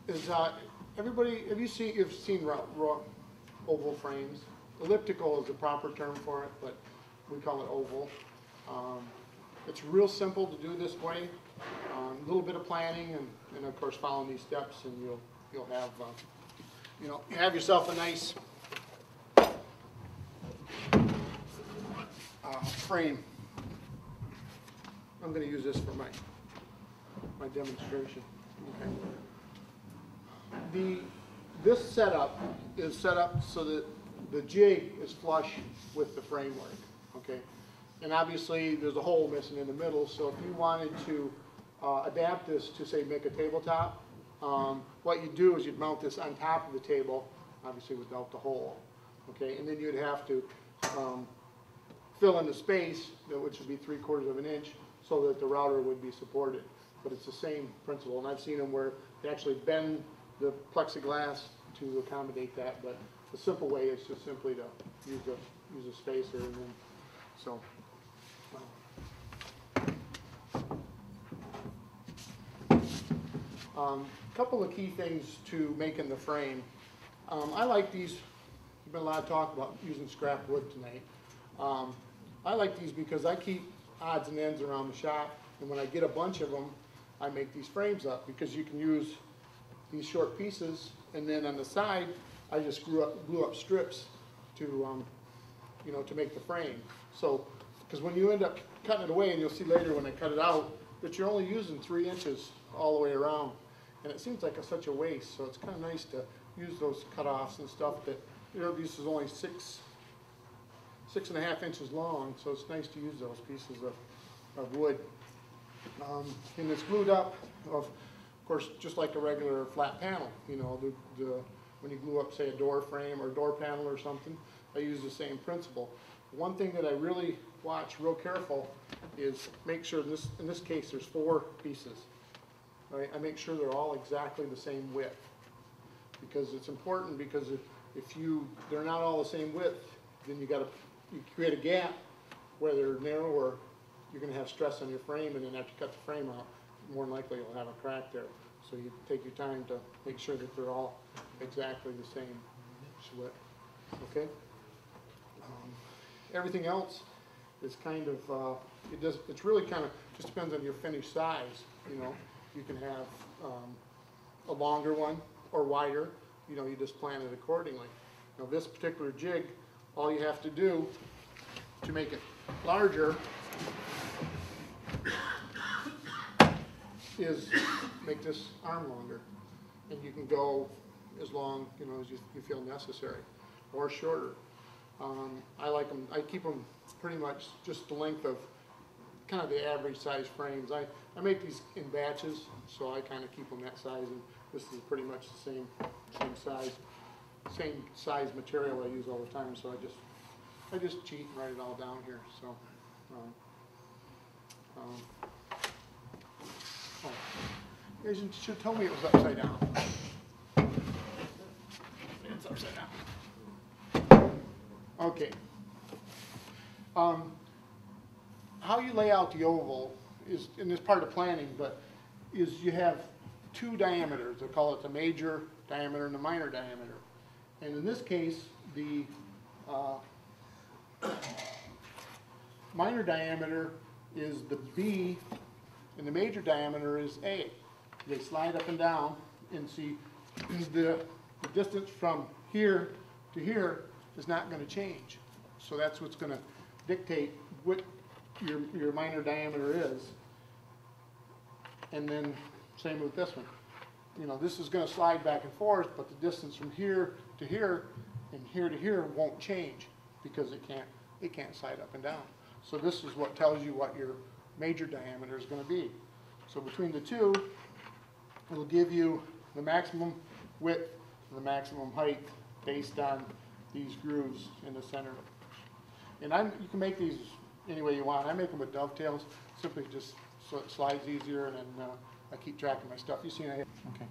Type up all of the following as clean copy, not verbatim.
is everybody, you've seen oval frames. Elliptical is the proper term for it, but we call it oval. It's real simple to do this way. A little bit of planning and of course following these steps, and you'll have you have yourself a nice frame. I'm going to use this for my demonstration. Okay. This setup is set up so that the jig is flush with the framework. Okay. And obviously there's a hole missing in the middle, so if you wanted to adapt this to, say, make a tabletop, what you do is you'd mount this on top of the table, obviously without the hole. Okay. And then you'd have to fill in the space, which would be 3/4 of an inch, so that the router would be supported. But it's the same principle, and I've seen them where they actually bend the plexiglass to accommodate that. But the simple way is just simply to use a spacer, and then so. Couple of key things to making the frame. I like these. There's been a lot of talk about using scrap wood tonight. I like these because I keep odds and ends around the shop, and when I get a bunch of them, I make these frames up because you can use these short pieces, and then on the side, I just glue up strips to to make the frame. So, because when you end up cutting it away, and you'll see later when I cut it out, that you're only using 3 inches all the way around, and it seems like such a waste. So it's kind of nice to use those cutoffs and stuff that this is only 6.5 inches long, so it's nice to use those pieces of wood. And it's glued up, of course, just like a regular flat panel. When you glue up, say, a door frame or a door panel or something, I use the same principle. One thing that I really watch real careful is make sure, in this case, there's 4 pieces. Right? I make sure they're all exactly the same width, because it's important, because if they're not all the same width, then you create a gap where they're narrower. You're going to have stress on your frame, and then after you cut the frame out, more than likely you'll have a crack there. So you take your time to make sure that they're all exactly the same width. Okay. Everything else is kind of it's really kind of just depends on your finish size. You can have a longer one or wider. You just plan it accordingly. Now this particular jig, all you have to do to make it larger is make this arm longer, and you can go as long as you feel necessary, or shorter. I like them. I keep them pretty much just the length of kind of the average size frames. I make these in batches, so I kind of keep them that size, and this is pretty much the same size material I use all the time. So I just cheat and write it all down here. So. You guys should have told me it was upside down. It's upside down. Okay. How you lay out the oval is, and this part of planning, but is you have 2 diameters. They call it the major diameter and the minor diameter. And in this case, the minor diameter is the B, and the major diameter is A. They slide up and down, and see the distance from here to here is not going to change. So that's what's going to dictate what your minor diameter is. And then same with this one. This is going to slide back and forth, but the distance from here to here and here to here won't change because it can't slide up and down. So this is what tells you what your major diameter is going to be. So between the two, it'll give you the maximum width and the maximum height based on these grooves in the center. And you can make these any way you want. I make them with dovetails, simply just so it slides easier, and then I keep track of my stuff. You see, okay.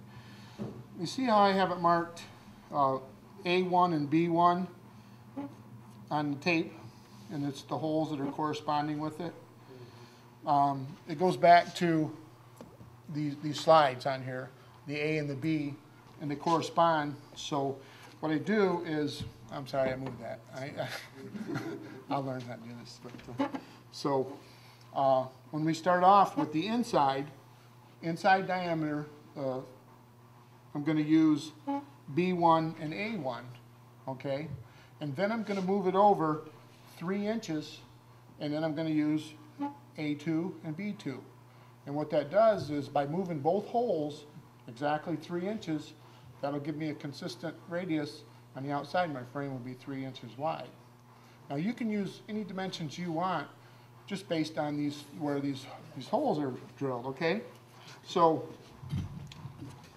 You see how I have it marked A1 and B1 on the tape, and it's the holes that are corresponding with it. It goes back to these slides on here, the A and the B, and they correspond. So what I do is, I'm sorry, I moved that. I'll learn how to do this. But, when we start off with the inside diameter, I'm going to use B1 and A1, okay? And then I'm going to move it over 3 inches, and then I'm going to use A2 and B2. And what that does is, by moving both holes exactly 3 inches, that'll give me a consistent radius on the outside. My frame will be 3 inches wide. Now you can use any dimensions you want, just based on these, where these holes are drilled, okay? So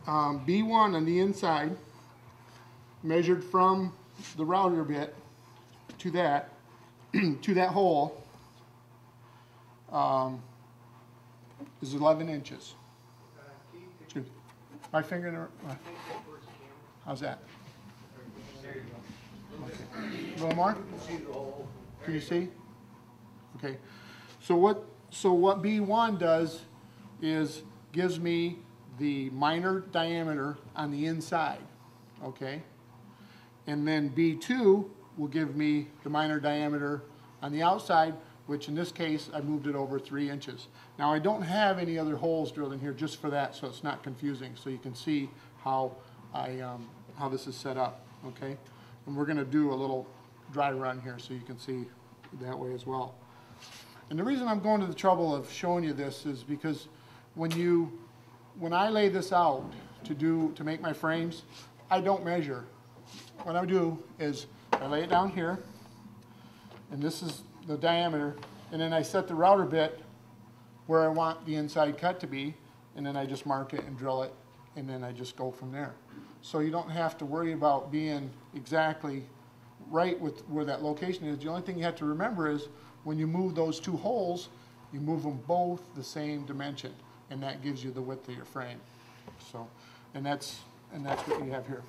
B1 on the inside, measured from the router bit to that to that hole, is 11 inches. My finger in the, how's that? Okay. A little more? Can you see? Okay. So what B1 does is gives me the minor diameter on the inside, okay? And then B2 will give me the minor diameter on the outside, which in this case I moved it over 3 inches. Now I don't have any other holes drilled in here just for that, so it's not confusing. So you can see how how this is set up, okay? And we're going to do a little dry run here so you can see that way as well. And the reason I'm going to the trouble of showing you this is because when I lay this out to make my frames, I don't measure. What I do is I lay it down here, and this is the diameter, and then I set the router bit where I want the inside cut to be, and then I just mark it and drill it, and then I just go from there. So you don't have to worry about being exactly right with where that location is. The only thing you have to remember is when you move those 2 holes, you move them both the same dimension, and that gives you the width of your frame. So, and that's what you have here.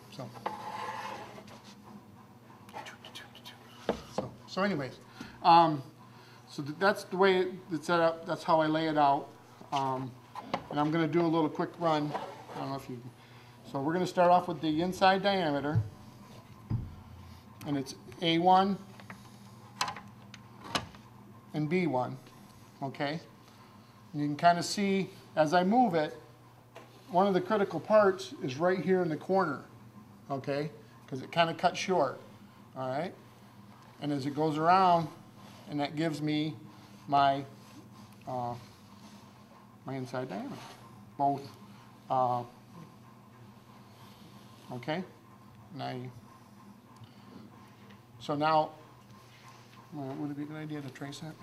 So anyways, so that's the way it's set up. That's how I lay it out. And I'm going to do a little quick run. I don't know if you. So we're going to start off with the inside diameter, and it's A1 and B1. Okay. And you can kind of see as I move it, one of the critical parts is right here in the corner. Okay, because it kind of cuts short. All right. And as it goes around, and that gives me my my inside diameter, both. Okay, so now, would it be a good idea to trace that?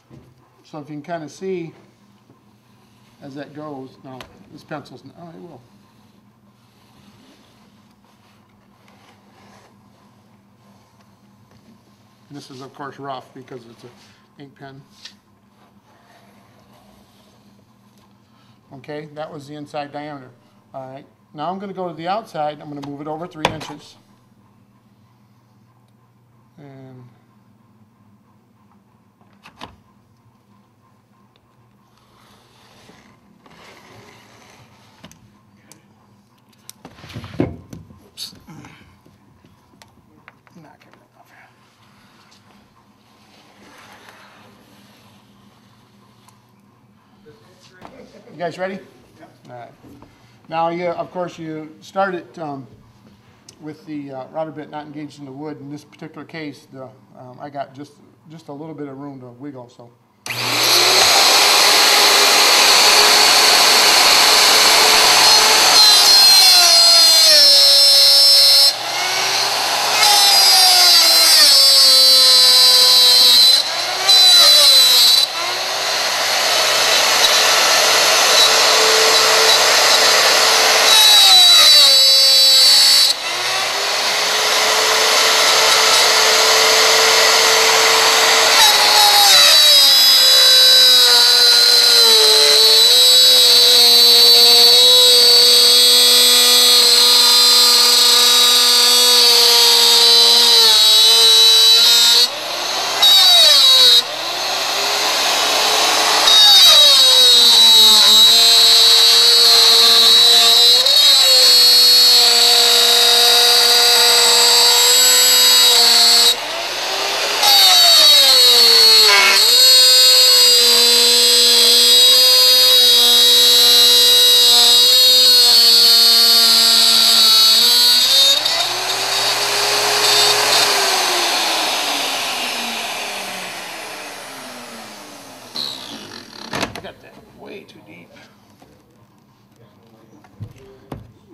Maybe. So if you can kind of see as that goes, now this pencil's, oh, it will. And this is, of course, rough because it's an ink pen. Okay, that was the inside diameter. All right, now I'm going to go to the outside. I'm going to move it over 3 inches. And oops. Knock it off. You guys ready? Yeah. All right. Now, of course, you start it with the router bit not engaged in the wood. In this particular case, I got just a little bit of room to wiggle. So.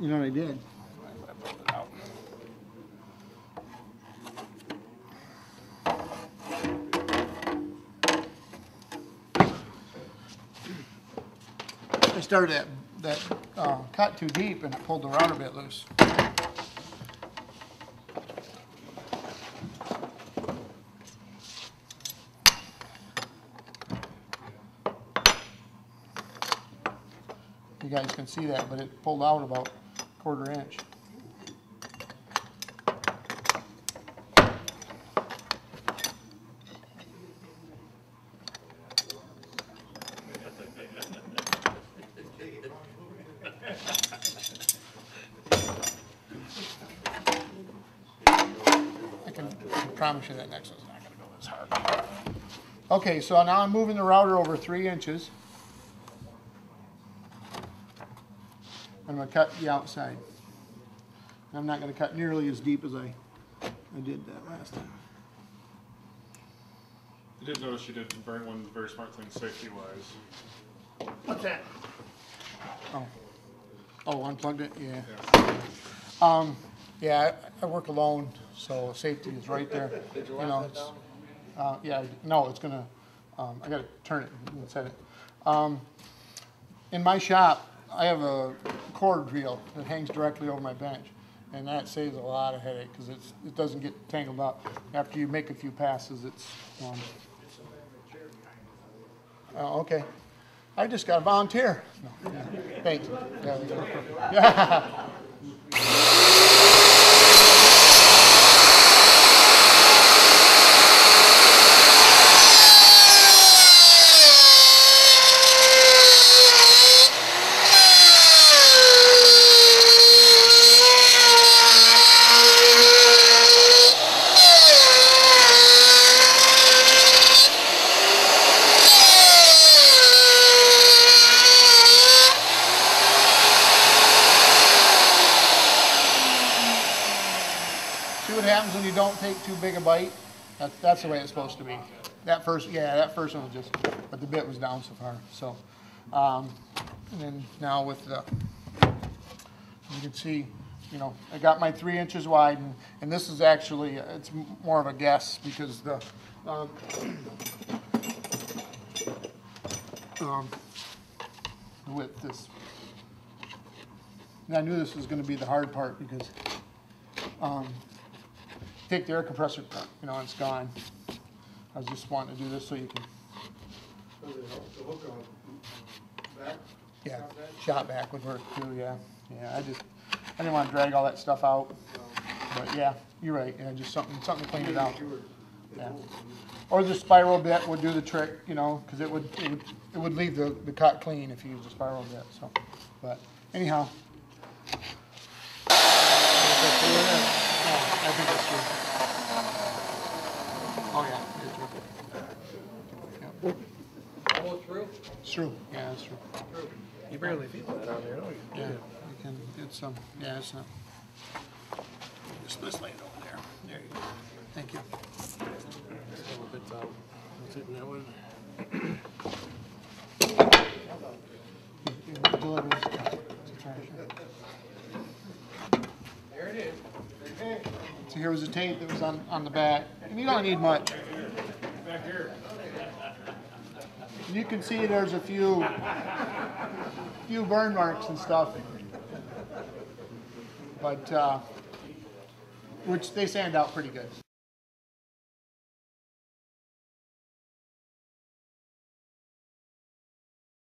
You know what I did? I started that cut too deep and it pulled the router bit loose. You guys can see that, but it pulled out about a 1/4 inch. I can promise you that next one's not going to go as hard. Okay, so now I'm moving the router over 3 inches. I'm going to cut the outside. I'm not going to cut nearly as deep as I did that last time. I did notice you did one very smart thing safety-wise. What's that? Oh, unplugged it? Yeah. Yeah, I work alone, so safety is right there. Did you lock that down? Yeah, no, it's gonna, I gotta turn it and set it. In my shop, I have a cord reel that hangs directly over my bench, and that saves a lot of headache because it doesn't get tangled up. After you make a few passes, it's, oh, okay. I just got a volunteer. No, yeah. Thanks. Yeah, yeah. See what happens when you don't take too big a bite? That's the way it's supposed to be. That first one was just, but the bit was down so far. So, and then now with the, you can see, you know, I got my 3 inches wide, and this is actually, it's more of a guess because the, the width is, and I knew this was going to be the hard part because, take the air compressor, you know, it's gone. I was just wanting to do this so you can. So the hook on back? Yeah, shot back would work too. Yeah, yeah. I didn't want to drag all that stuff out. But yeah, you're right. Yeah, just something to clean it out. Yeah. Or the spiral bit would do the trick, you know, because it would leave the cut clean if you use the spiral bit. So, but anyhow. I think that's true. Oh yeah, it's true. Yep. Almost through? It's true. Yeah, it's true. You barely feel that on there, don't you? Yeah, you can. It's yeah, it's not. Just lay it over there. There you go. Thank you. A little bit what's it in that one? There it is. So here was the tape that was on the back, and you don't need much. Back here. And you can see there's a few burn marks and stuff, but which they sand out pretty good.